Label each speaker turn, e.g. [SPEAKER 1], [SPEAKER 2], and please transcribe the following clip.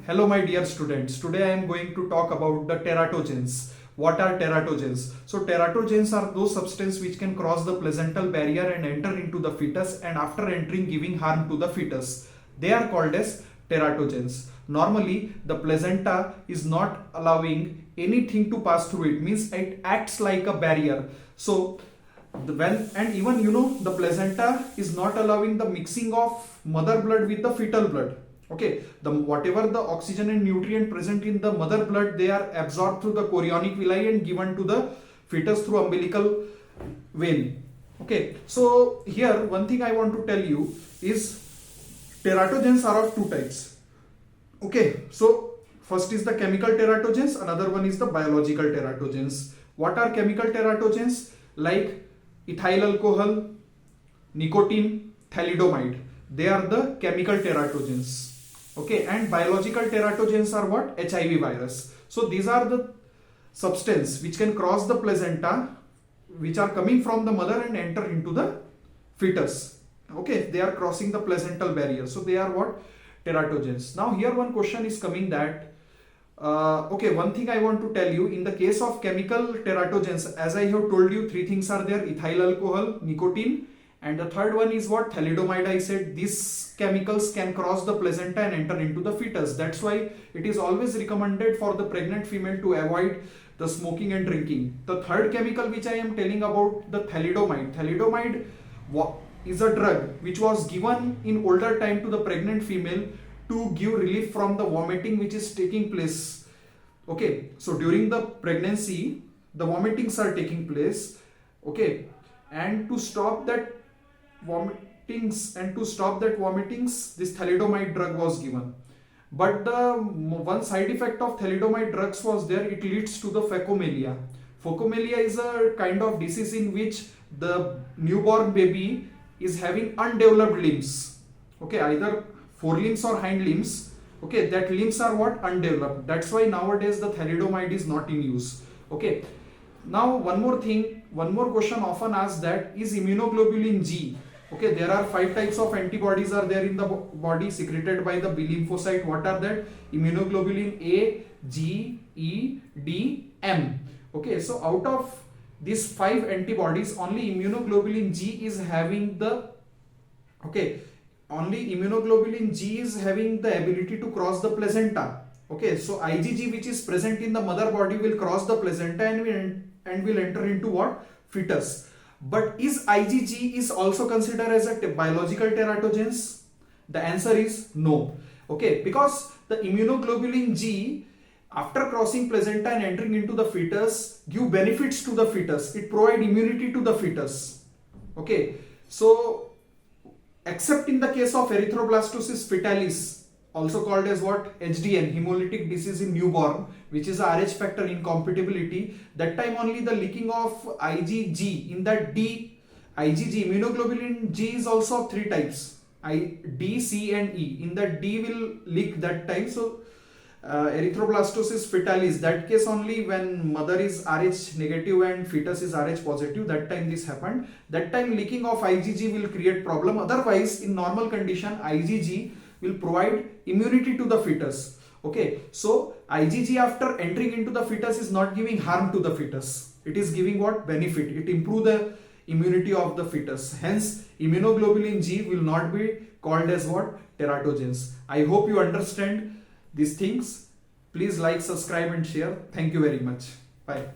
[SPEAKER 1] Hello my dear students. Today I am going to talk about the teratogens. What are teratogens? So teratogens are those substances which can cross the placental barrier and enter into the fetus, and after entering giving harm to the fetus. They are called as teratogens. Normally the placenta is not allowing anything to pass through it, means it acts like a barrier. So the placenta is not allowing the mixing of mother blood with the fetal blood. Okay, the whatever the oxygen and nutrient present in the mother blood, they are absorbed through the chorionic villi and given to the fetus through umbilical vein. Okay, so here one thing I want to tell you is teratogens are of two types. Okay, so first is the chemical teratogens, another one is the biological teratogens. What are chemical teratogens? Like ethyl alcohol, nicotine, thalidomide. They are the chemical teratogens. Okay, and biological teratogens are what? HIV virus. So these are the substance which can cross the placenta, which are coming from the mother and enter into the fetus. Okay, they are crossing the placental barrier. So they are what? Teratogens. Now here one question is coming that one thing I want to tell you, in the case of chemical teratogens, as I have told you, three things are there: ethyl alcohol, nicotine, and the third one is what? Thalidomide. I said these chemicals can cross the placenta and enter into the fetus. That's why it is always recommended for the pregnant female to avoid the smoking and drinking. The third chemical which I am telling about, the thalidomide. Thalidomide is a drug which was given in older time to the pregnant female to give relief from the vomiting which is taking place. Okay, so during the pregnancy the vomitings are taking place. Okay, and to stop that vomitings, this thalidomide drug was given. But the one side effect of thalidomide drugs was there: it leads to the phacomelia. Phacomelia is a kind of disease in which the newborn baby is having undeveloped limbs. Okay, either forelimbs or hind limbs. Okay, that limbs are what? Undeveloped. That's why nowadays the thalidomide is not in use. Okay, now one more question often asked, that is immunoglobulin G. Okay, there are 5 types of antibodies are there in the body secreted by the B lymphocyte. What are that? Immunoglobulin A, G, E, D, M. Okay, so out of these 5 antibodies, only immunoglobulin G is having the ability to cross the placenta. Okay, so IgG which is present in the mother body will cross the placenta and will enter into what? Fetus. But is IgG is also considered as a biological teratogens? The answer is no. Okay, because the immunoglobulin G, after crossing placenta and entering into the fetus, give benefits to the fetus. It provides immunity to the fetus. Okay, so except in the case of erythroblastosis fetalis, also called as what? HDN, hemolytic disease in newborn, which is a Rh factor incompatibility. That time only the leaking of IgG in that D, IgG, immunoglobulin G is also of 3 types, D, C and E. In that D will leak that time. So erythroblastosis fetalis, that case only when mother is Rh negative and fetus is Rh positive, that time this happened. That time leaking of IgG will create problem. Otherwise, in normal condition, IgG will provide immunity to the fetus. Okay, so IgG after entering into the fetus is not giving harm to the fetus. It is giving what? Benefit. It improves the immunity of the fetus. Hence, immunoglobulin G will not be called as what? Teratogens. I hope you understand these things. Please like, subscribe and share. Thank you very much. Bye.